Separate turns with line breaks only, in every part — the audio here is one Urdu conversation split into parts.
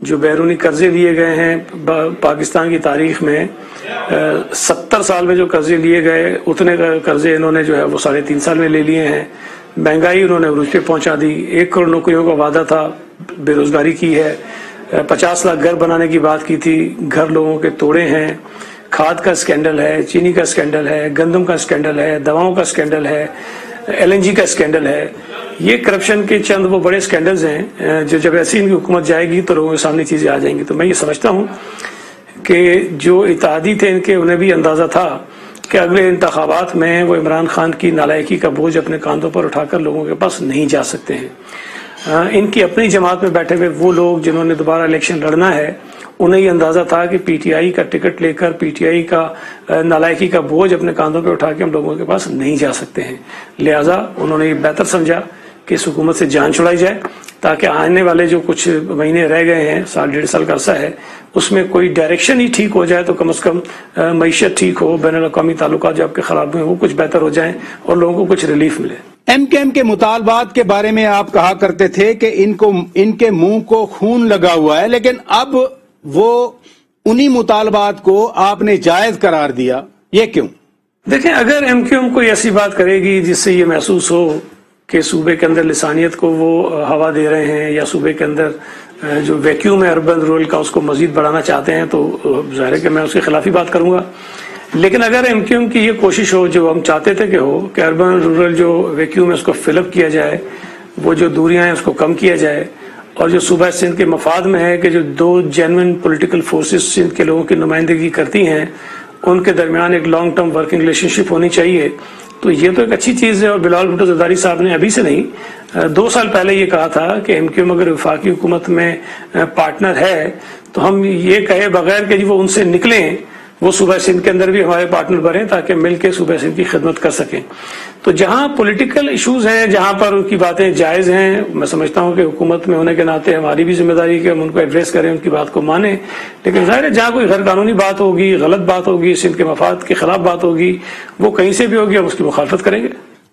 جو بیرونی قرضے لیے گئے ہیں پاکستان کی تاریخ میں 70 سال میں جو قرضے لیے گئے اتنے قرضے انہوں نے جو ہے وہ 3.5 سال میں لے لیے ہیں. مہنگائی انہوں نے عروج پہ پہنچا دی. 1 کروڑ نوکریوں کا وعدہ تھا, بے روزگاری کی ہے. 50 لاکھ گھر بنانے کی بات کی تھی, گھر لوگوں کے توڑے ہیں. کھاد کا اسکینڈل ہے, چینی کا اسکینڈل ہے, گندم کا اسکینڈل ہے, دواؤں کا اسکینڈل ہے, LNG کا اسکینڈل ہے. یہ کرپشن کے چند وہ بڑے اسکینڈلز ہیں جو جب ایسی ان کی حکومت جائے گی تو لوگوں کے سامنے چیزیں آ جائیں گی. تو میں یہ سمجھتا ہوں کہ جو اتحادی تھے ان کے انہیں بھی اندازہ تھا کہ اگلے انتخابات میں وہ عمران خان کی نالائکی کا بوجھ اپنے کاندھوں پر اٹھا کر لوگوں کے پاس نہیں جا سکتے ہیں. ان کی اپنی جماعت میں بیٹھے ہوئے وہ لوگ جنہوں نے دوبارہ الیکشن لڑنا ہے انہیں یہ اندازہ تھا کہ PTI کا ٹکٹ لے کر PTI کا نالائکی کا بوجھ اپنے کاندھوں پہ اٹھا کے ہم لوگوں کے پاس نہیں جا سکتے ہیں. لہٰذا انہوں نے یہ بہتر سمجھا کہ اس حکومت سے جان چھڑائی جائے تاکہ آنے والے جو کچھ مہینے رہ گئے ہیں, 1.5 سال کا عرصہ ہے, اس میں کوئی ڈائریکشن ہی ٹھیک ہو جائے تو کم از کم معیشت ٹھیک ہو, بین الاقوامی تعلقات جو آپ کے خراب ہوئے وہ کچھ بہتر ہو جائیں اور لوگوں کو کچھ ریلیف ملے.
MKM کے مطالبات کے بارے میں آپ کہا کرتے تھے کہ ان کے منہ کو خون لگا ہوا ہے, لیکن اب وہ انہی مطالبات کو آپ نے جائز قرار دیا, یہ کیوں؟
دیکھیں, اگر MKM کوئی ایسی بات کرے گی جس سے یہ محسوس ہو کہ صوبے کے اندر لسانیت کو وہ ہوا دے رہے ہیں یا صوبے کے اندر جو ویکیوم ہے اربن رورل کا اس کو مزید بڑھانا چاہتے ہیں, تو ظاہر ہے کہ میں اس کے خلاف ہی بات کروں گا. لیکن اگر MKM کی یہ کوشش ہو جو ہم چاہتے تھے کہ ہو کہ اربن رورل جو ویکیوم ہے اس کو فل اپ کیا جائے, وہ جو دوریاں ہیں اس کو کم کیا جائے, اور جو صوبہ سندھ کے مفاد میں ہے کہ جو 2 جینوئن پولیٹیکل فورسز سندھ کے لوگوں کی نمائندگی کرتی ہیں ان کے درمیان ایک لانگ ٹرم ورکنگ ریلیشن شپ ہونی چاہیے, تو یہ تو ایک اچھی چیز ہے. اور بلال بھٹو زرداری صاحب نے ابھی سے نہیں 2 سال پہلے یہ کہا تھا کہ MKM اگر وفاقی حکومت میں پارٹنر ہے تو ہم یہ کہے بغیر کہ وہ ان سے نکلیں, وہ صوبہ سندھ کے اندر بھی ہمارے پارٹنر بنیں تاکہ مل کے صوبہ سندھ کی خدمت کر سکیں. تو جہاں پولیٹیکل ایشوز ہیں, جہاں پر ان کی باتیں جائز ہیں, میں سمجھتا ہوں کہ حکومت میں ہونے کے ناطے ہماری بھی ذمہ داری کہ ہم ان کو ایڈریس کریں, ان کی بات کو مانیں. لیکن ظاہر ہے جہاں کوئی غیر قانونی بات ہوگی, غلط بات ہوگی, سندھ کے مفاد کے خلاف بات ہوگی, وہ کہیں سے بھی ہوگی, ہم اس کی مخالفت کریں گے.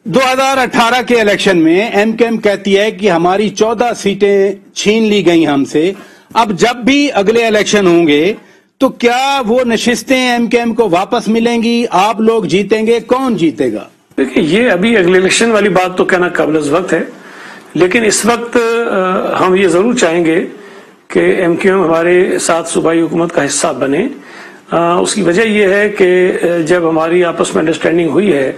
2018 کے الیکشن میں MKM کہتی ہے کہ ہماری 14 سیٹیں چھین لی گئیں ہم سے. اب جب بھی اگلے الیکشن ہوں گے تو کیا وہ نشستیں MKM کو واپس ملیں گی؟ آپ لوگ جیتیں گے, کون جیتے گا؟
دیکھیں, یہ ابھی اگلے الیکشن والی بات تو کہنا قابل وقت ہے, لیکن اس وقت ہم یہ ضرور چاہیں گے کہ MKM ہمارے ساتھ صوبائی حکومت کا حصہ بنے. اس کی وجہ یہ ہے کہ جب ہماری آپس میں انڈرسٹینڈنگ ہوئی ہے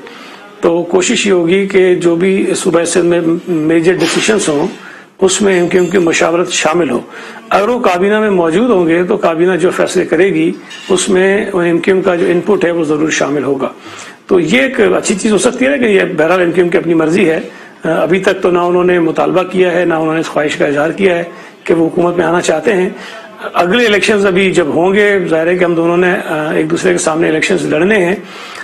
تو کوشش یہ ہوگی کہ جو بھی صوبہ سندھ میں میجر ڈیسیشنز ہوں اس میں MKM کی مشاورت شامل ہو. اگر وہ کابینہ میں موجود ہوں گے تو کابینہ جو فیصلے کرے گی اس میں MKM کا جو انپٹ ہے وہ ضرور شامل ہوگا. تو یہ ایک اچھی چیز ہو سکتی ہے کہ یہ بہرحال MKM کی اپنی مرضی ہے. ابھی تک تو نہ انہوں نے مطالبہ کیا ہے, نہ انہوں نے اس خواہش کا اظہار کیا ہے کہ وہ حکومت میں آنا چاہتے ہیں. اگلے الیکشنز ابھی جب ہوں گے, ظاہر ہے کہ ہم دونوں نے ایک دوسرے کے سامنے الیکشنز لڑنے ہیں.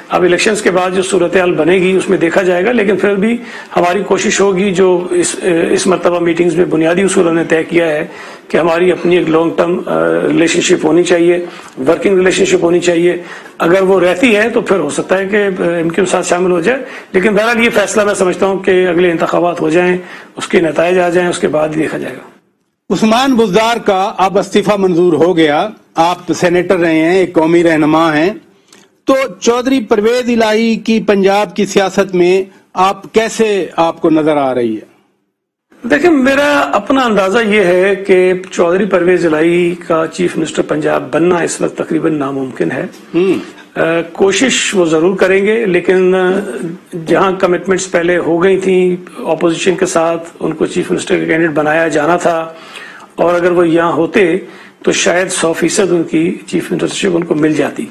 اب الیکشنز کے بعد جو صورتحال بنے گی اس میں دیکھا جائے گا, لیکن پھر بھی ہماری کوشش ہوگی جو اس مرتبہ میٹنگز میں بنیادی اصول ہم نے طے کیا ہے کہ ہماری اپنی ایک لانگ ٹرم ریلیشن شپ ہونی چاہیے, ورکنگ ریلیشن شپ ہونی چاہیے. اگر وہ رہتی ہے تو پھر ہو سکتا ہے کہ MKM ساتھ شامل ہو جائے, لیکن بہرحال یہ فیصلہ میں سمجھتا ہوں کہ اگلے انتخابات ہو جائیں, اس کے نتائج آ جائیں, اس کے بعد دیکھا جائے گا.
عثمان بزدار کا اب استعفیٰ منظور ہو گیا. آپ سینیٹر رہے ہیں, ایک قومی رہنما ہیں, تو چودھری پرویز الہی کی پنجاب کی سیاست میں آپ کو نظر آ رہی ہے؟
دیکھیں, میرا اپنا اندازہ یہ ہے کہ چودھری پرویز الہی کا چیف منسٹر پنجاب بننا اس وقت تقریباً ناممکن ہے. کوشش وہ ضرور کریں گے, لیکن جہاں کمٹمنٹس پہلے ہو گئی تھیں اپوزیشن کے ساتھ, ان کو چیف منسٹر کا کینڈیڈیٹ بنایا جانا تھا, اور اگر وہ یہاں ہوتے تو شاید 100% ان کی چیف منسٹرشپ ان کو مل جاتی.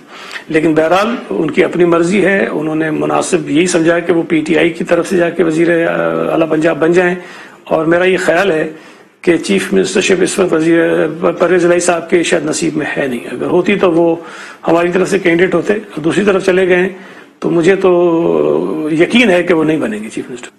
لیکن بہرحال ان کی اپنی مرضی ہے, انہوں نے مناسب یہی سمجھا کہ وہ PTI کی طرف سے جا کے وزیر اعلیٰ پنجاب بن جائیں. اور میرا یہ خیال ہے کہ چیف منسٹرشپ اس وقت وزیر پرویز الہی صاحب کے شاید نصیب میں ہے نہیں. اگر ہوتی تو وہ ہماری طرف سے کینڈیڈیٹ ہوتے, دوسری طرف چلے گئے تو مجھے تو یقین ہے کہ وہ نہیں بنیں گے چیف منسٹر.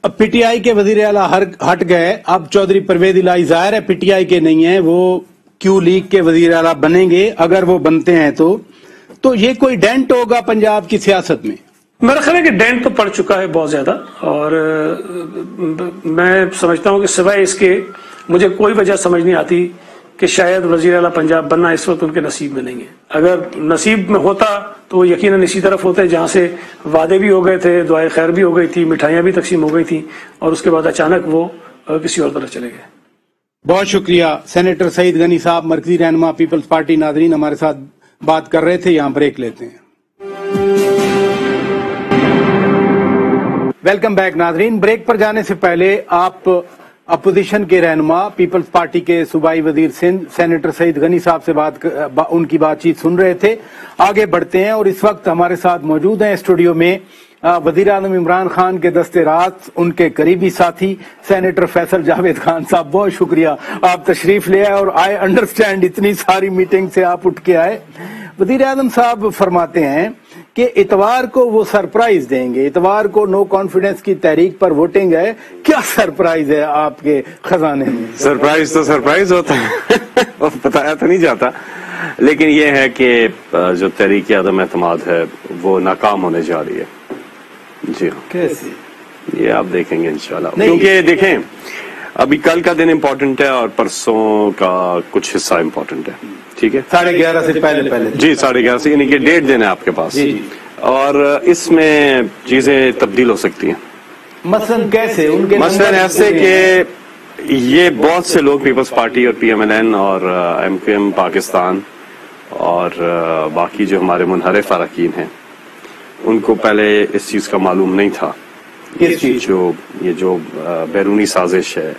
اب PTI کے وزیر اعلیٰ ہٹ گئے, اب چودھری پرویز الہی ظاہر ہے PTI کے نہیں ہیں, وہ کیو لیگ کے وزیر اعلیٰ بنیں گے. اگر وہ بنتے ہیں تو یہ کوئی ڈینٹ ہوگا پنجاب کی سیاست میں؟
میرا خیال ہے کہ ڈینٹ تو پڑ چکا ہے بہت زیادہ, اور میں سمجھتا ہوں کہ سوائے اس کے مجھے کوئی وجہ سمجھ نہیں آتی کہ شاید وزیر اعلیٰ پنجاب بننا اس وقت ان کے نصیب میں نہیں ہے. اگر نصیب میں ہوتا تو وہ یقیناً اسی طرف ہوتے جہاں سے وعدے بھی ہو گئے تھے, دعائیں خیر بھی ہو گئی تھی, مٹھائیاں بھی تقسیم ہو گئی تھیں, اور اس کے بعد اچانک وہ کسی اور طرف چلے گئے.
بہت شکریہ سینیٹر سعید غنی صاحب, مرکزی رہنما پیپلز پارٹی. ناظرین ہمارے ساتھ بات کر رہے تھے, یہاں بریک لیتے ہیں. ویلکم بیک ناظرین. بریک پر جانے سے پہلے آپ اپوزیشن کے رہنما پیپلز پارٹی کے صوبائی وزیر سندھ سینیٹر سعید غنی صاحب سے ان کی بات چیت سن رہے تھے. آگے بڑھتے ہیں, اور اس وقت ہمارے ساتھ موجود ہیں اسٹوڈیو میں وزیر اعظم عمران خان کے دست راست ان کے قریبی ساتھی سینیٹر فیصل جاوید خان صاحب. بہت شکریہ آپ تشریف لے آئے, اور آئی انڈرسٹینڈ اتنی ساری میٹنگ سے آپ اٹھ کے آئے. وزیر اعظم صاحب فرماتے ہیں کہ اتوار کو وہ سرپرائز دیں گے, اتوار کو نو کانفیڈنس کی تحریک پر ووٹنگ ہے. کیا سرپرائز ہے آپ کے خزانے میں؟
سرپرائز تو سرپرائز ہوتا ہے, بتایا تو نہیں جاتا, لیکن یہ ہے کہ جو تحریک عدم اعتماد ہے وہ ناکام ہونے جا رہی ہے. جی ہاں.
کیسے؟
یہ آپ دیکھیں گے انشاءاللہ, کیونکہ دیکھیں ابھی کل کا دن امپورٹنٹ ہے اور پرسوں کا کچھ حصہ امپورٹنٹ ہے. ٹھیک ہے,
11:30 سے پہلے
جی 11:30 سے, یعنی کہ 1.5 دن ہے آپ کے پاس, اور اس میں چیزیں تبدیل ہو سکتی ہیں.
مثلاً کیسے؟
مثلاً ایسے کہ یہ بہت سے لوگ پیپلز پارٹی اور پی ایم ایل این اور ایم کیو ایم پاکستان اور باقی جو ہمارے منحرف اراکین ہیں ان کو پہلے اس چیز کا معلوم نہیں تھا, یہ جو بیرونی سازش ہے,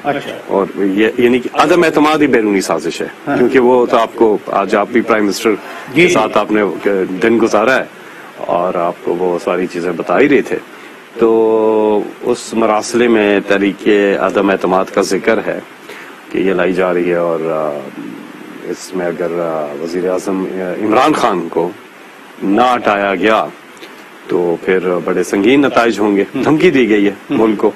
اور یعنی کہ عدم اعتماد ہی بیرونی سازش ہے, کیونکہ وہ تو آپ کو آج آپ بھی پرائم منسٹر کے ساتھ آپ نے دن گزارا ہے اور آپ کو وہ ساری چیزیں بتا ہی رہے تھے. تو اس مراسلے میں تحریک عدم اعتماد کا ذکر ہے کہ یہ لائی جا رہی ہے, اور اس میں اگر وزیر اعظم عمران خان کو نہ ہٹایا گیا تو پھر بڑے سنگین نتائج ہوں گے. دھمکی دی گئی ہے ملک کو,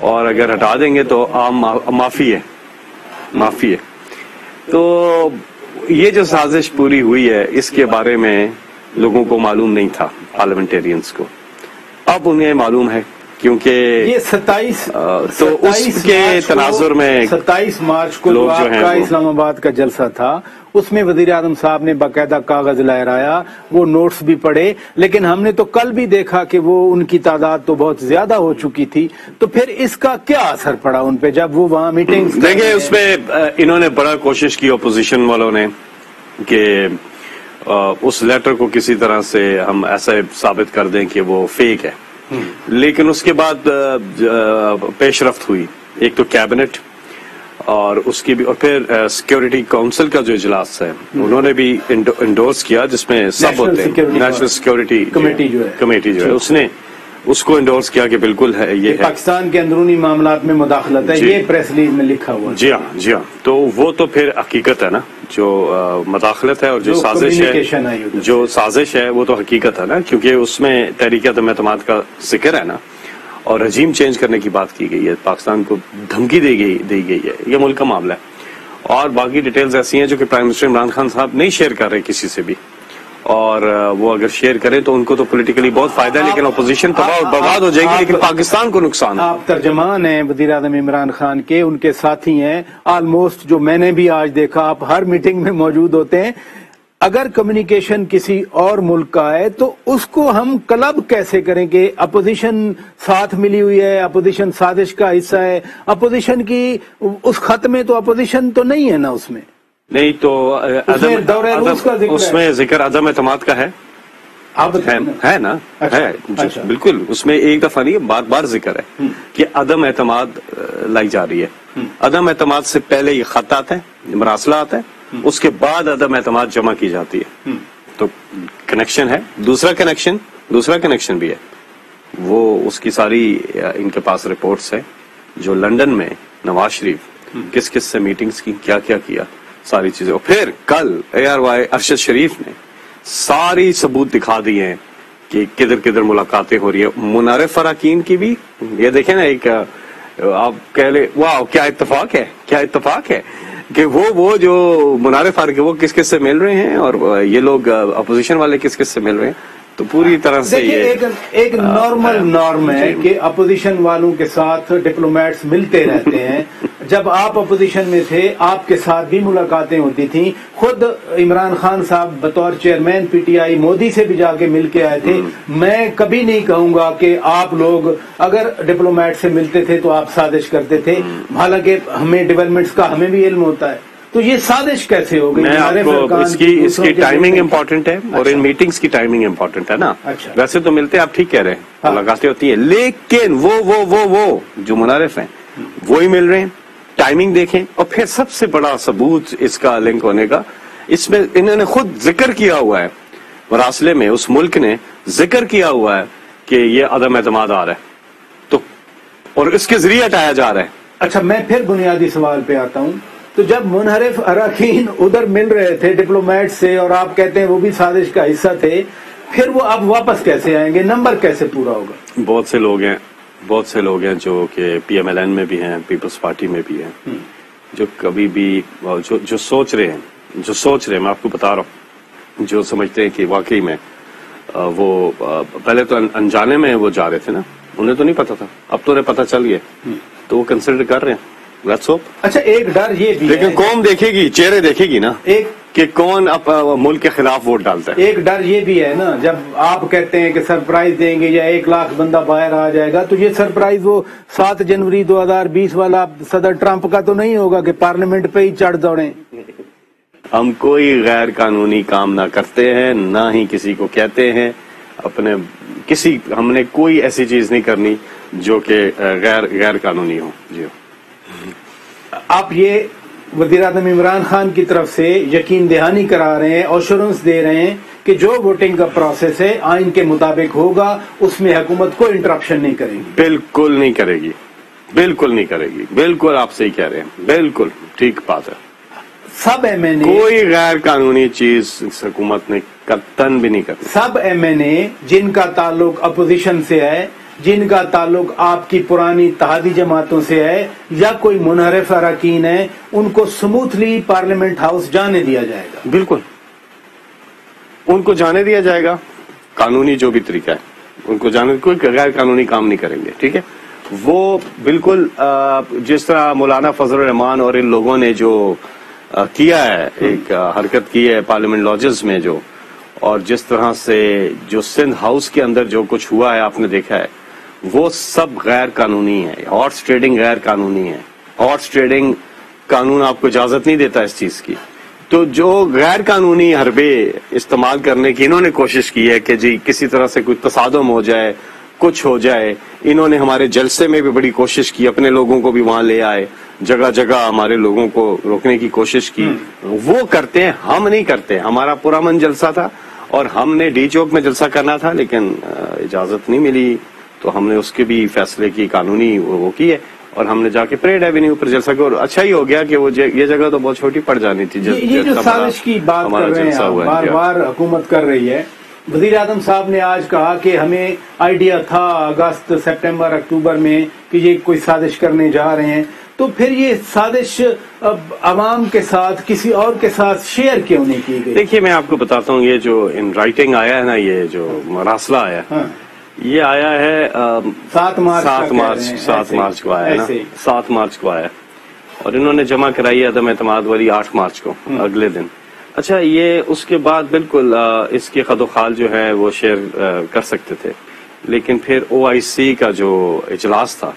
اور اگر ہٹا دیں گے تو عام معافی ہے. تو یہ جو سازش پوری ہوئی ہے اس کے بارے میں لوگوں کو معلوم نہیں تھا, پارلیمنٹیرینز کو. اب انہیں معلوم ہے, کیونکہ
یہ 27
تو اس کے تناظر میں
27 مارچ کو جو آپ کا اسلام آباد کا جلسہ تھا اس میں وزیر اعظم صاحب نے باقاعدہ کاغذ لہرایا, وہ نوٹس بھی پڑھے, لیکن ہم نے تو کل بھی دیکھا کہ وہ ان کی تعداد تو بہت زیادہ ہو چکی تھی. تو پھر اس کا کیا اثر پڑا ان پہ جب وہ وہاں میٹنگ؟
دیکھیں اس میں انہوں نے بڑا کوشش کی اپوزیشن والوں نے کہ اس لیٹر کو کسی طرح سے ہم ایسا ثابت کر دیں کہ وہ فیک ہے, لیکن اس کے بعد پیش رفت ہوئی. ایک تو کیبنٹ اور اس کی بھی, اور پھر سیکیورٹی کونسل کا جو اجلاس ہے انہوں نے بھی انڈورس کیا, جس میں سب ہوتے ہیں, نیشنل سیکیورٹی کمیٹی جو ہے اس نے اس کو انڈورس کیا کہ بالکل ہے یہ ہے
پاکستان کے اندرونی معاملات میں مداخلت ہے. یہ پریس ریلیز میں لکھا ہوا.
جی ہاں. تو وہ تو پھر حقیقت ہے نا, جو مداخلت ہے اور جو سازش ہے وہ تو حقیقت ہے نا, کیونکہ اس میں تحریک عدم اعتماد کا ذکر ہے نا, اور رجیم چینج کرنے کی بات کی گئی ہے, پاکستان کو دھمکی دی گئی ہے. یہ ملک کا معاملہ ہے, اور باقی ڈیٹیلز ایسی ہیں جو کہ پرائم منسٹر عمران خان صاحب نہیں شیئر کر رہے کسی سے بھی, اور وہ اگر شیئر کریں تو ان کو تو پولیٹیکلی بہت فائدہ ہے, لیکن اپوزیشن برباد ہو جائے گی, لیکن پاکستان کو نقصان.
آپ ترجمان ہیں وزیر اعظم عمران خان کے, ان کے ساتھی ہیں آلموسٹ, جو میں نے بھی آج دیکھا آپ ہر میٹنگ میں موجود ہوتے ہیں. اگر کمیونیکیشن کسی اور ملک کا ہے تو اس کو ہم کلب کیسے کریں کہ اپوزیشن ساتھ ملی ہوئی ہے, اپوزیشن سازش کا حصہ ہے, اپوزیشن کی اس خط میں تو اپوزیشن تو نہیں ہے نا, اس میں
نہیں تو اس میں ذکر عدم اعتماد کا ہے نا, ہے بالکل. اس میں ایک دفعہ نہیں, بار بار ذکر ہے کہ عدم اعتماد لائی جا رہی ہے. عدم اعتماد سے پہلے یہ خط آتا ہے, مراسلہ آتا ہے, اس کے بعد عدم اعتماد جمع کی جاتی ہے. تو کنیکشن ہے. دوسرا کنیکشن بھی ہے, وہ اس کی ساری ان کے پاس رپورٹس ہیں جو لندن میں نواز شریف کس کس سے میٹنگز کی, کیا کیا, ساری چیزیں. اور پھر کل ARY ارشد شریف نے ساری ثبوت دکھا دیے ہیں کہ کدھر ملاقاتیں ہو رہی ہیں منحرف اراکین کی بھی. یہ دیکھیں نا, ایک آپ کہہ لیں واہ کیا اتفاق ہے کہ وہ جو منحرف اراکین وہ کس سے مل رہے ہیں, اور یہ لوگ اپوزیشن والے کس سے مل رہے ہیں. تو پوری طرح سے
دیکھیے ایک نارمل نارم ہے کہ اپوزیشن والوں کے ساتھ ڈپلومیٹس ملتے رہتے ہیں. جب آپ اپوزیشن میں تھے آپ کے ساتھ بھی ملاقاتیں ہوتی تھیں. خود عمران خان صاحب بطور chairman P T I Modi سے بھی جا کے مل کے آئے تھے. میں کبھی نہیں کہوں گا کہ آپ لوگ اگر ڈپلومیٹ سے ملتے تھے تو آپ سازش کرتے تھے. حالانکہ ہمیں ڈیولپمنٹس کا ہمیں بھی علم ہوتا ہے. تو یہ سازش کیسے ہو گئی؟
میں آپ کو اس کی ٹائمنگ امپورٹنٹ ہے اور ان میٹنگز کی ٹائمنگ امپورٹنٹ ہے نا. ویسے تو ملتے آپ ٹھیک کہہ رہے ہیں, ملاقاتیں ہوتی ہیں, لیکن وہ جو منعرف ہیں وہی مل رہے ہیں. ٹائمنگ دیکھیں. اور پھر سب سے بڑا ثبوت اس کا لنک ہونے کا, اس میں انہوں نے خود ذکر کیا ہوا ہے مراسلے میں, اس ملک نے ذکر کیا ہوا ہے کہ یہ عدم اعتماد آ رہا ہے تو اور اس کے ذریعے ہٹایا جا رہا ہے.
اچھا میں پھر بنیادی سوال پہ آتا ہوں. تو جب منحرف اراکین ادھر مل رہے تھے ڈپلومیٹ سے اور آپ کہتے ہیں وہ بھی سازش کا حصہ تھے, پھر وہ اب واپس کیسے آئیں گے؟ نمبر کیسے پورا ہوگا؟ بہت
سے لوگ ہیں جو کہ پی ایم ایل این میں بھی ہیں, پیپلز پارٹی میں بھی ہیں, جو کبھی بھی جو سوچ رہے ہیں میں آپ کو بتا رہا ہوں, جو سمجھتے ہیں کہ واقعی میں وہ پہلے تو انجانے میں وہ جا رہے تھے نا, انہیں تو نہیں پتا تھا, اب تو انہیں پتا چل گیا تو وہ کنسیڈر کر رہے ہیں.
اچھا ایک ڈر یہ بھی
لیکن قوم دیکھے گی, چہرے دیکھے گی نا کہ کون اب ملک کے خلاف ووٹ ڈالتا ہے.
ایک ڈر یہ بھی ہے نا, جب آپ کہتے ہیں کہ سرپرائز دیں گے یا 1 لاکھ بندہ باہر آ جائے گا, تو یہ سرپرائز وہ 7 جنوری 2020 والا صدر ٹرمپ کا تو نہیں ہوگا کہ پارلیمنٹ پہ ہی چڑھ دوڑیں.
ہم کوئی غیر قانونی کام نہ کرتے ہیں, نہ ہی کسی کو کہتے ہیں ہم نے کوئی ایسی چیز نہیں کرنی جو کہ غیر قانونی ہو. جی
آپ یہ وزیر اعظم عمران خان کی طرف سے یقین دہانی کرا رہے ہیں, ایشورنس دے رہے ہیں کہ جو ووٹنگ کا پروسیس ہے آئین کے مطابق ہوگا, اس میں حکومت کوئی انٹرپشن نہیں کرے گی.
بالکل نہیں کرے گی. بالکل آپ صحیح کہہ رہے ہیں, بالکل ٹھیک بات ہے.
سب ایم این اے
کوئی غیر قانونی چیز حکومت نے قطعاً بھی نہیں کرتی.
سب ایم این اے جن کا تعلق اپوزیشن سے ہے, جن کا تعلق آپ کی پرانی اتحادی جماعتوں سے ہے یا کوئی منحرف اراکین ہے, ان کو سموتھلی پارلیمنٹ ہاؤس جانے دیا جائے گا.
بالکل ان کو جانے دیا جائے گا, قانونی جو بھی طریقہ ہے ان کو جانے, کوئی غیر قانونی کام نہیں کریں گے. ٹھیک ہے, وہ بالکل جس طرح مولانا فضل الرحمان اور ان لوگوں نے جو کیا ہے, ایک حرکت کی ہے پارلیمنٹ لاجز میں جو, اور جس طرح سے جو سندھ ہاؤس کے اندر جو کچھ ہوا ہے آپ نے دیکھا ہے, وہ سب غیر قانونی ہے. ہارس ٹریڈنگ غیر قانونی ہے. ہارس ٹریڈنگ قانون آپ کو اجازت نہیں دیتا اس چیز کی. تو جو غیر قانونی حربے استعمال کرنے کی انہوں نے کوشش کی ہے کہ جی کسی طرح سے کوئی تصادم ہو جائے, کچھ ہو جائے, انہوں نے ہمارے جلسے میں بھی بڑی کوشش کی, اپنے لوگوں کو بھی وہاں لے آئے, جگہ جگہ ہمارے لوگوں کو روکنے کی کوشش کی. وہ کرتے ہیں, ہم نہیں کرتے. ہمارا پرامن جلسہ تھا اور ہم نے ڈی چوک میں جلسہ کرنا تھا, لیکن اجازت نہیں ملی, تو ہم نے اس کے بھی فیصلے کی قانونی وہ کی ہے, اور ہم نے جا کے پریڈ ایونیو پر جلسہ کیا. اور اچھا ہی ہو گیا کہ وہ یہ جگہ تو بہت چھوٹی پڑ جانی تھی.
یہ جو سازش کی بات کر رہے ہیں, بار بار حکومت کر رہی ہے. وزیر اعظم صاحب نے آج کہا کہ ہمیں آئیڈیا تھا اگست, سپٹمبر, اکتوبر میں کہ یہ کوئی سازش کرنے جا رہے ہیں, تو پھر یہ سازش عوام کے ساتھ کسی اور کے ساتھ شیئر کیوں نہیں کی گئی؟
دیکھیے میں آپ کو بتاتا ہوں, یہ جو ان رائٹنگ آیا ہے نا, یہ جو مراسلہ آیا یہ آیا ہے
7
مارچ کو آیا نا, 7 مارچ کو آیا, اور انہوں نے جمع کرائی ہے عدم اعتماد والی 8 مارچ کو, اگلے دن. اچھا یہ اس کے بعد بالکل اس کے خد و خال جو ہے وہ شیئر کر سکتے تھے, لیکن پھر OIC کا جو اجلاس تھا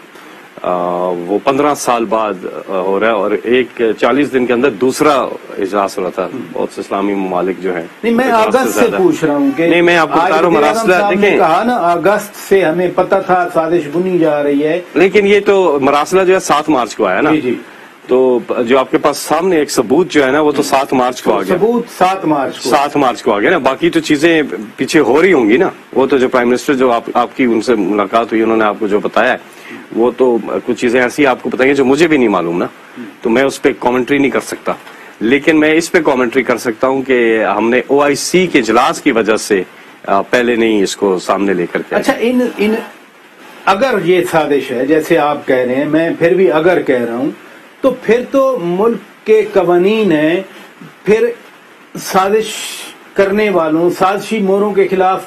وہ 15 سال بعد ہو رہا ہے, اور ایک 40 دن کے اندر دوسرا اجلاس ہو رہا تھا. بہت سے اسلامی ممالک جو ہیں,
نہیں میں اگست سے پوچھ رہا ہوں کہ
نہیں میں آپ کو بتا رہا ہوں مراسلہ دیکھیں,
کہا نا اگست سے ہمیں پتا تھا سازش بنی جا رہی ہے,
لیکن یہ تو مراسلہ جو ہے 7 مارچ کو آیا نا.
جی
تو جو آپ کے پاس سامنے ایک ثبوت جو ہے نا وہ تو 7 مارچ کو آ گیا.
ثبوت 7 مارچ کو
آ گیا نا. باقی تو چیزیں پیچھے ہو رہی ہوں گی نا. وہ تو جو پرائم منسٹر جو آپ کی ان سے ملاقات ہوئی, انہوں نے آپ کو جو بتایا ہے, وہ تو کچھ چیزیں ایسی آپ کو بتائیں گے جو مجھے بھی نہیں معلوم نا, تو میں اس پہ کامنٹری نہیں کر سکتا. لیکن میں اس پہ کامنٹری کر سکتا ہوں کہ ہم نے OIC کے اجلاس کی وجہ سے پہلے نہیں اس کو سامنے لے کر کے.
اچھا اگر یہ سازش ہے جیسے آپ کہہ رہے ہیں, میں پھر بھی اگر کہہ رہا ہوں, تو پھر تو ملک کے قوانین ہیں, پھر سازش کرنے والوں, سازشی موروں کے خلاف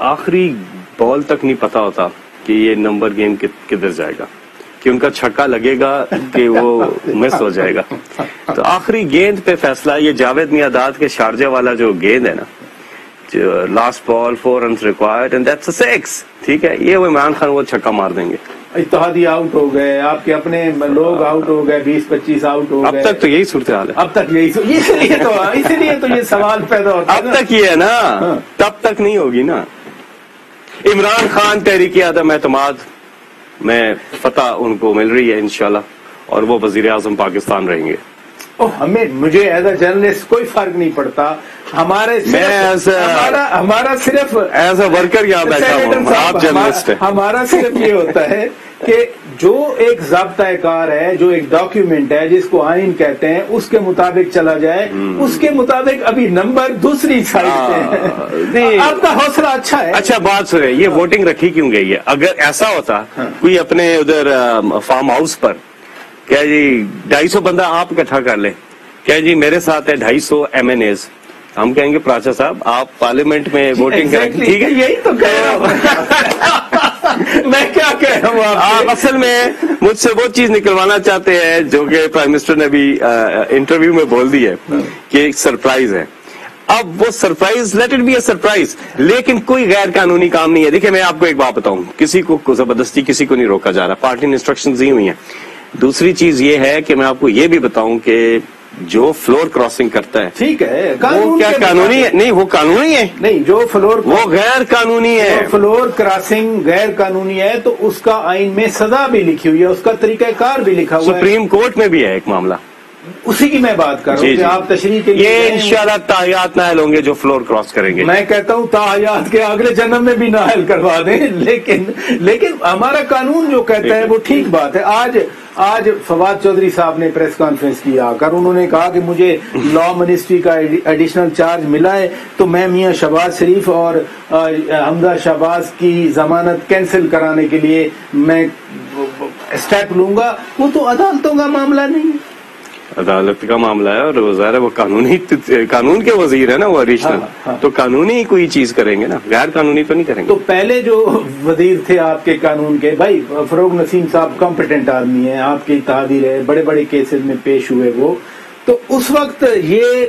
آخری بال تک نہیں پتا ہوتا کہ یہ نمبر گیم کدھر جائے گا, کہ ان کا چھکا لگے گا کہ وہ مس ہو جائے گا. تو آخری گیند پہ فیصلہ, یہ جاوید میاں کے شارجہ والا جو گیند ہے نا, last ball 4 runs required and that's a 6, ٹھیک ہے, یہ وہ عمران خان وہ چھکا مار دیں گے.
اتحادی آؤٹ ہو گئے, آپ کے اپنے لوگ آؤٹ ہو گئے, 20-25 آؤٹ ہو گئے.
اب تک تو یہی صورتحال ہے,
اب تک یہی, اسی لیے تو یہ سوال پیدا ہوتا ہے.
اب تک یہ ہے نا, تب تک نہیں ہوگی نا. عمران خان تحریک عدم اعتماد میں فتح ان کو مل رہی ہے انشاءاللہ, اور وہ وزیر اعظم پاکستان رہیں گے.
مجھے ایز اے جرنلسٹ کوئی فرق نہیں پڑتا, ہمارا صرف
ایز اے ورکر یہاں بیٹھا ہوں, آپ جرنلسٹ ہیں.
ہمارا صرف یہ ہوتا ہے کہ جو ایک ضابطۂ کار ہے, جو ایک ڈاکیومنٹ ہے جس کو آئین کہتے ہیں, اس کے مطابق چلا جائے. اس کے مطابق ابھی نمبر دوسری سائڈ پہ. آپ کا حوصلہ اچھا ہے.
اچھا بات سنیں, یہ ووٹنگ رکھی کیوں گئی ہے؟ اگر ایسا ہوتا کوئی اپنے ادھر فارم ہاؤس پر کیا جی 250 بندہ آپ اکٹھا کر لیں, کیا جی میرے ساتھ ہے 250 MNAs, ہم کہیں گے پراچا صاحب آپ پارلیمنٹ میں ووٹنگ کریں, ٹھیک ہے.
یہی تو کہہ رہا ہوں میں, کیا کہہ رہا ہوں.
آپ اصل میں مجھ سے وہ چیز نکلوانا چاہتے ہیں جو کہ پرائم منسٹر نے بھی انٹرویو میں بول دی ہے کہ ایک سرپرائز ہے. اب وہ surprise, let it be a surprise, لیکن کوئی غیر قانونی کام نہیں ہے. دیکھیں میں آپ کو ایک بات بتاؤں, کسی کو زبردستی کسی کو نہیں روکا جا رہا, پارٹی نے انسٹرکشنز دی ہوئی ہیں. دوسری چیز یہ ہے کہ میں آپ کو یہ بھی بتاؤں کہ جو فلور کراسنگ کرتا ہے,
ٹھیک ہے,
وہ کیا قانونی ہے؟ نہیں وہ قانونی ہے
نہیں, جو فلور
وہ غیر قانونی ہے.
فلور کراسنگ غیر قانونی ہے تو اس کا آئین میں سزا بھی لکھی ہوئی ہے, اس کا طریقہ کار بھی لکھا ہوا ہے.
سپریم کورٹ میں بھی ہے ایک معاملہ,
اسی کی میں بات کر رہا ہوں کہ آپ تشریح کے لیے
یہ انشاءاللہ تاحیات نااہل ہوں گے جو فلور کراس کریں گے.
میں کہتا ہوں تاحیات کے اگلے جنم میں بھی نااہل کروا دیں, لیکن ہمارا قانون جو کہتا ہے وہ ٹھیک بات ہے. آج فواد چودھری صاحب نے پریس کانفرنس کیا کر انہوں نے کہا کہ مجھے لا منسٹری کا ایڈیشنل چارج ملا ہے تو میں میاں شہباز شریف اور حمزہ شہباز کی ضمانت کینسل کرانے کے لیے میں اسٹیپ لوں گا. وہ تو عدالتوں کا معاملہ نہیں ہے,
عدالت کا معاملہ ہے, اور ظاہر ہے وہ قانون کے وزیر ہے نا, وہ ایڈیشنل, تو قانونی کوئی چیز کریں گے نا, غیر قانونی تو نہیں کریں گے.
تو پہلے جو وزیر تھے آپ کے قانون کے, بھائی فروغ نسیم صاحب کمپیٹنٹ آدمی ہیں, آپ کے اتحادی رہے, بڑے بڑے کیسز میں پیش ہوئے وہ, تو اس وقت یہ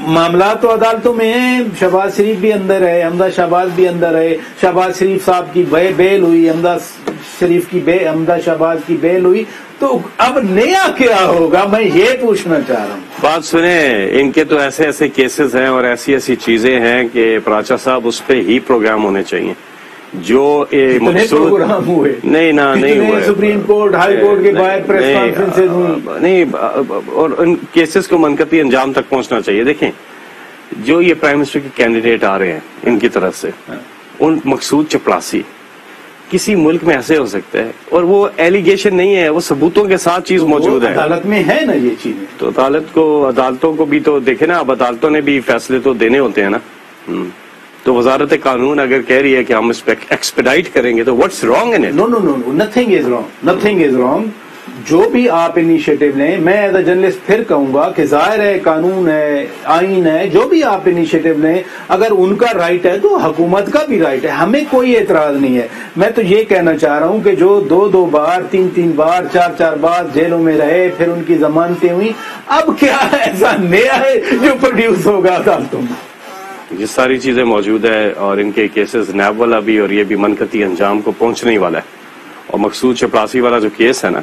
معاملات تو عدالتوں میں ہیں. شہباز شریف بھی اندر ہے, حمزہ شہباز بھی اندر ہے, شہباز شریف صاحب کی بیل ہوئی, حمزہ شہباز کی بیل ہوئی, تو اب نیا کیا ہوگا میں یہ پوچھنا چاہ رہا ہوں.
بات سنیں, ان کے تو ایسے ایسے کیسز ہیں اور ایسی ایسی چیزیں ہیں کہ پراچا صاحب اس پہ ہی پروگرام ہونے چاہیے جو
پروگرام ہوئے
نہیں ہوئے.
سپریم کورٹ, ہائی کورٹ کے باہر پریس کانفرنسز ہوئی
نہیں, اور ان کیسز کو منقطعی انجام تک پہنچنا چاہیے. دیکھیں جو یہ پرائم منسٹر کے کینڈیڈیٹ آ رہے ہیں ان کی طرف سے, ان مقصود چپڑاسی کسی ملک میں ایسے ہو سکتا ہے, اور وہ ایلیگیشن نہیں ہے, وہ ثبوتوں کے ساتھ چیز موجود ہے.
عدالت میں ہے نا یہ چیزیں,
تو عدالتوں کو بھی تو دیکھیں نا, اب عدالتوں نے بھی فیصلے تو دینے ہوتے ہیں نا. تو وزارت قانون اگر کہہ رہی ہے کہ ہم اس پہ ایکسپیڈائٹ کریں گے تو what's wrong in it?
No, nothing is wrong. جو بھی آپ انیشیٹو لیں, میں ایز اے جرنلسٹ پھر کہوں گا کہ ظاہر ہے قانون ہے, آئین ہے, جو بھی آپ انیشیٹو لیں اگر ان کا رائٹ ہے تو حکومت کا بھی رائٹ ہے, ہمیں کوئی اعتراض نہیں ہے. میں تو یہ کہنا چاہ رہا ہوں کہ جو 2 بار 3 بار 4 بار جیلوں میں رہے, پھر ان کی ضمانتیں ہوئی, اب کیا ایسا نیا ہے جو پروڈیوس ہوگا عدالتوں میں؟
یہ ساری چیزیں موجود ہے, اور ان کے کیسز نیب والا بھی, اور یہ بھی منقطعی انجام کو پہنچنے ہی والا ہے. اور مقصود چپڑاسی والا جو کیس ہے نا,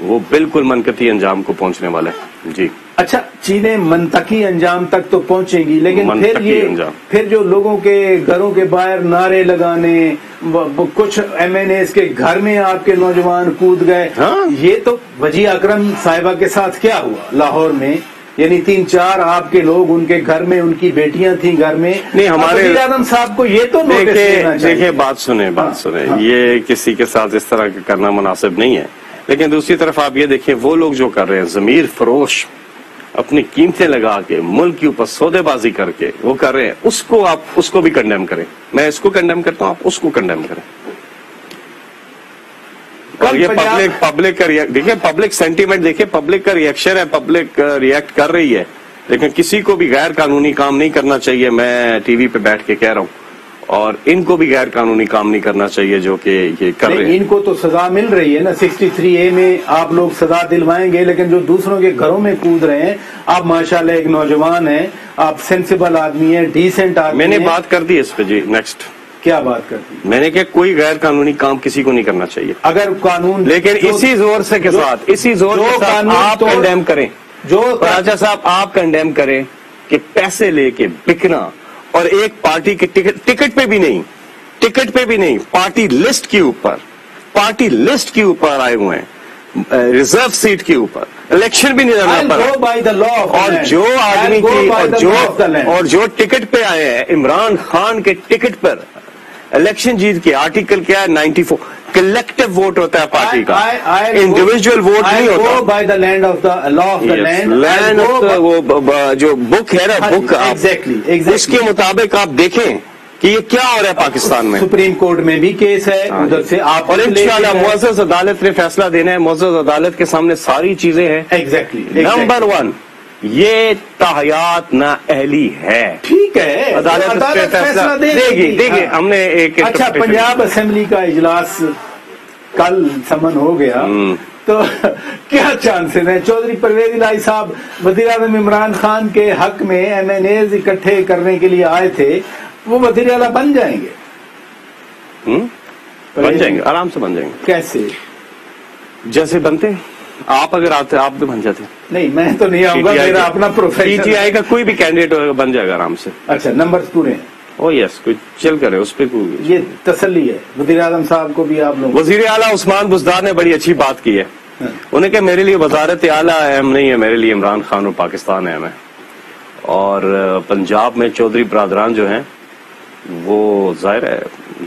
وہ بالکل منقطعی انجام کو پہنچنے والا ہے. جی
اچھا, چیزیں منطقی انجام تک تو پہنچیں گی, لیکن پھر جو لوگوں کے گھروں کے باہر نعرے لگانے, کچھ MNAs کے گھر میں آپ کے نوجوان کود گئے, یہ تو وجیہ اکرم صاحبہ کے ساتھ کیا ہوا لاہور میں, یعنی 3-4 آپ کے لوگ ان کے گھر میں, ان کی بیٹیاں تھیں گھر میں. نہیں, ہمارے وزیر اعظم صاحب کو یہ تو
دیکھیں, بات سنیں, یہ کسی کے ساتھ اس طرح کرنا مناسب نہیں ہے. لیکن دوسری طرف آپ یہ دیکھیں, وہ لوگ جو کر رہے ہیں ضمیر فروش, اپنی قیمتیں لگا کے, ملک کے اوپر سودے بازی کر کے وہ کر رہے ہیں, اس کو بھی کنڈیم کریں. میں اس کو کنڈیم کرتا ہوں, آپ اس کو کنڈیم کریں. اور یہ پبلک کا دیکھیں, پبلک سینٹیمنٹ دیکھیں, پبلک کا ریئیکشن ہے, پبلک ریئیکٹ کر رہی ہے, لیکن کسی کو بھی غیر قانونی کام نہیں کرنا چاہیے. میں ٹی وی پہ بیٹھ کے کہہ رہا ہوں, اور ان کو بھی غیر قانونی کام نہیں کرنا چاہیے جو کہ یہ کر رہے ہیں.
ان کو تو سزا مل رہی ہے نا 63A میں آپ لوگ سزا دلوائیں گے, لیکن جو دوسروں کے گھروں میں کود رہے ہیں, آپ ماشاءاللہ ایک نوجوان ہیں, آپ سینسیبل آدمی ہیں, ڈیسنٹ آدمی ہیں.
میں نے بات کر دی اس پہ جی. نیکسٹ
کیا بات کرتی؟
میں نے کہا کوئی غیر قانونی کام کسی کو نہیں کرنا چاہیے
اگر قانون,
لیکن اسی زور سے کے ساتھ آپ کنڈیم کریں, جو راجا صاحب آپ کنڈیم کریں کہ پیسے لے کے بکنا, اور ایک پارٹی کی ٹکٹ پہ بھی نہیں, پارٹی لسٹ کے اوپر آئے ہوئے ہیں, ریزرو سیٹ کے اوپر, الیکشن بھی نہیں لڑنا پڑا, اور جو آدمی کی اور جو ٹکٹ پہ آئے ہیں عمران خان کے ٹکٹ پر الیکشن جیت کے, آرٹیکل کیا ہے 94, کلیکٹو ووٹ ہوتا ہے پارٹی کا, انڈیویجول ووٹ نہیں ہوتا. لینڈ وہ جو بک ہے نا, بک اس کے مطابق آپ دیکھیں کہ یہ کیا ہو رہا ہے پاکستان میں.
سپریم کورٹ میں بھی کیس ہے ادھر سے, آپ
اور انشاءاللہ معزز عدالت نے فیصلہ دینا ہے, معزز عدالت کے سامنے ساری چیزیں ہیں. نمبر 1, یہ تاحیات نااہلی ہے.
ٹھیک ہے,
عدالت فیصلہ دے گی. ہم نے ایک
اچھا, پنجاب اسمبلی کا اجلاس کل سمن ہو گیا, تو کیا چانسز ہیں؟ چودھری پرویز الہی صاحب وزیر اعظم عمران خان کے حق میں MNAs اکٹھے کرنے کے لیے آئے تھے, وہ وزیر اعلیٰ بن جائیں گے؟
بن جائیں گے, آرام سے بن جائیں گے.
کیسے؟
جیسے بنتے آپ, اگر آتے آپ بھی بن جاتے.
نہیں, میں تو نہیں آؤں گا, میرا اپنا پروفیشن.
PTI کا کوئی بھی کینڈیڈیٹ بن جائے گا آرام سے.
اچھا, نمبر پورے ہیں.
یس, کوئی چل کرے اس پہ.
یہ تسلی ہے وزیر اعظم صاحب کو بھی. آپ لوگ
وزیر اعلیٰ عثمان بزدار نے بڑی اچھی بات کی ہے. انہیں کہ میرے لیے وزارت اعلیٰ اہم نہیں ہے, میرے لیے عمران خان اور پاکستان اہم ہے. اور پنجاب میں چودھری برادران جو ہیں وہ ظاہر ہے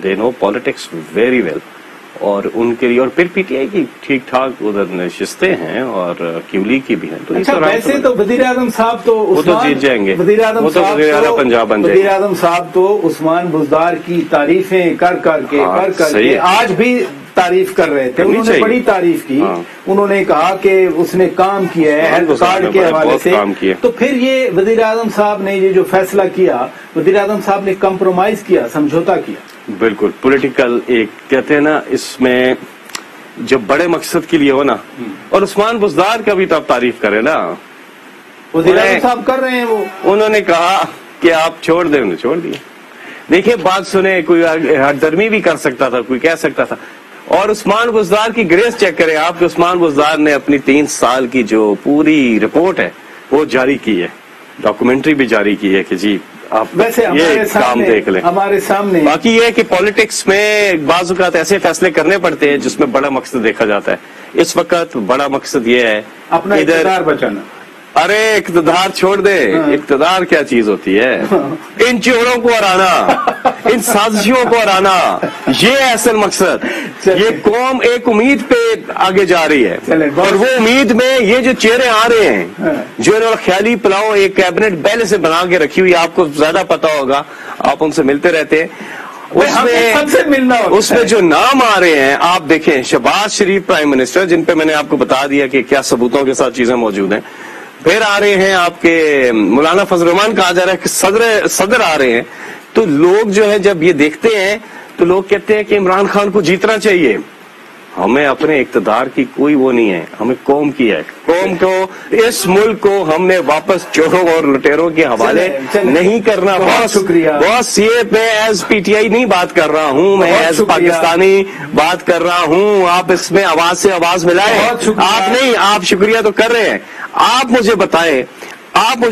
دے نو پالیٹکس ویری ویل, اور ان کے لیے, اور پھر PTI کی ٹھیک ٹھاک ادھر نشستیں ہیں اور کیولی کی بھی ہیں. تو
اچھا, ویسے تو وزیر اعظم صاحب تو
جیت جائیں گے.
وزیر اعظم
پنجاب بن جائیں گے.
وزیر اعظم صاحب تو عثمان بزدار کی تعریفیں کر کے آج بھی تعریف کر رہے تھے. انہوں نے بڑی تعریف کی. انہوں نے کہا کہ اس نے کام کیا ہے ہیلتھ کارڈ کے حوالے سے. تو پھر یہ وزیر اعظم صاحب نے یہ جو فیصلہ کیا, وزیر اعظم صاحب نے کمپرومائز کیا, سمجھوتا کیا.
بالکل پولیٹیکل, ایک کہتے ہیں نا اس میں جب بڑے مقصد کے لیے ہو نا, اور عثمان بزدار کا بھی تو آپ تعریف کریں نا.
وزیر اعظم صاحب کر رہے ہیں, وہ
انہوں نے کہا کہ آپ چھوڑ دیں, انہوں نے چھوڑ دیا. دیکھیے بات سنیں, کوئی ہر درمی بھی کر سکتا تھا, کوئی کہہ سکتا تھا. اور عثمان بزدار کی گریس چیک کریں آپ, کہ عثمان بزدار نے اپنی 3 سال کی جو پوری رپورٹ ہے وہ جاری کی ہے, ڈاکومنٹری بھی جاری کی ہے کہ جی آپ یہ کام دیکھ لیں.
ہمارے سامنے
باقی یہ ہے کہ پالیٹکس میں بعض اوقات ایسے فیصلے کرنے پڑتے ہیں جس میں بڑا مقصد دیکھا جاتا ہے. اس وقت بڑا مقصد یہ ہے
اپنا اقتدار بچانا.
ارے اقتدار چھوڑ دے, اقتدار کیا چیز ہوتی ہے؟ ان چوروں کو ہرانا, ان سازشوں کو ہرانا, یہ اصل مقصد. یہ قوم ایک امید پہ آگے جا رہی ہے, اور وہ امید میں یہ جو چہرے آ رہے ہیں جو انہوں نے خیالی پلاؤ ایک کیبنٹ پہلے سے بنا کے رکھی ہوئی, آپ کو زیادہ پتا ہوگا, آپ ان سے ملتے رہتے ہیں. اس میں جو نام آ رہے ہیں آپ دیکھیں, شہباز شریف پرائم منسٹر, جن پہ میں نے آپ کو بتا دیا کہ کیا ثبوتوں کے ساتھ چیزیں موجود ہیں. پھر آ رہے ہیں آپ کے مولانا فضل الرحمان, کہا جا رہا ہے کہ صدر آ رہے ہیں. تو لوگ جو ہے جب یہ دیکھتے ہیں تو لوگ کہتے ہیں کہ عمران خان کو جیتنا چاہیے. ہمیں اپنے اقتدار کی کوئی وہ نہیں ہے, ہمیں قوم کی ہے. قوم کو, اس ملک کو ہم نے واپس چوروں اور لٹیروں کے حوالے نہیں کرنا.
بہت شکریہ.
بس یہ میں ایز PTI نہیں بات کر رہا ہوں, میں ایز پاکستانی بات کر رہا ہوں. آپ اس میں آواز سے آواز ملائیں. آپ نہیں, آپ شکریہ تو کر رہے ہیں. آپ مجھے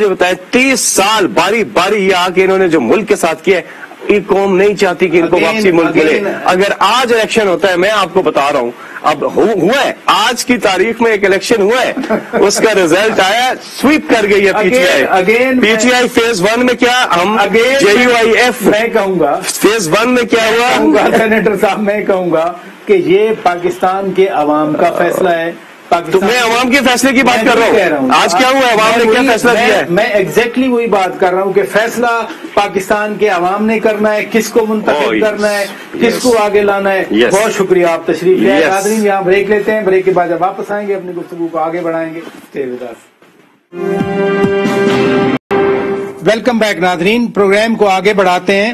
بتائیں 30 سال باری باری یہ آ کے انہوں نے جو ملک کے ساتھ کیا ہے, یہ قوم نہیں چاہتی کہ ان کو واپسی ملک ملے. اگر آج الیکشن ہوتا ہے, میں آپ کو بتا رہا ہوں, اب ہوا ہے, آج کی تاریخ میں ایک الیکشن ہوا ہے, اس کا ریزلٹ آیا, سویپ کر گئی ہے PTI. فیز 1 میں کیا, ہم JUIF
میں کہوں گا,
فیز 1 میں کیا ہوا,
سینیٹر صاحب میں کہوں گا کہ یہ پاکستان کے عوام کا فیصلہ ہے.
تو میں عوام کے فیصلے کی بات کر رہا ہوں. آج کیا ہوا, عوام نے کیا فیصلہ کیا ہے؟
میں ایگزیکٹلی وہی بات کر رہا ہوں کہ فیصلہ پاکستان کے عوام نے کرنا ہے, کس کو منتخب کرنا ہے, کس کو آگے لانا ہے. بہت شکریہ, آپ تشریف لے آئے. ناظرین یہاں بریک لیتے ہیں, بریک کے بعد جب واپس آئیں گے اپنی گفتگو کو آگے بڑھائیں گے. ویلکم بیک ناظرین, پروگرام کو آگے بڑھاتے ہیں.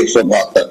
172।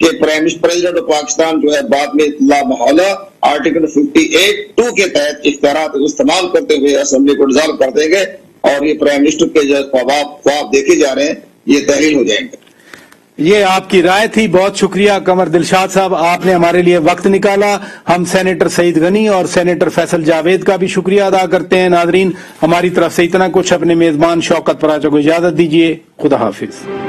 کہ پریزیڈنٹ آف پاکستان جو ہے بعد میں لامحالہ آرٹیکل 58(2) کے تحت اختیارات استعمال کرتے ہوئے اسمبلی کو ڈسالو کر دیں گے اور یہ پرائم منسٹر کے جو خواب دیکھے جا رہے ہیں یہ تحلیل ہو جائیں گے۔
یہ آپ کی رائے تھی، بہت شکریہ قمر دلشاد صاحب، آپ نے ہمارے لیے وقت نکالا۔ ہم سینیٹر سعید غنی اور سینیٹر فیصل جاوید کا بھی شکریہ ادا کرتے ہیں۔ ناظرین، ہماری طرف سے اتنا کچھ، اپنے میزبان شوکت پراچا کو اجازت دیجیے، خدا حافظ۔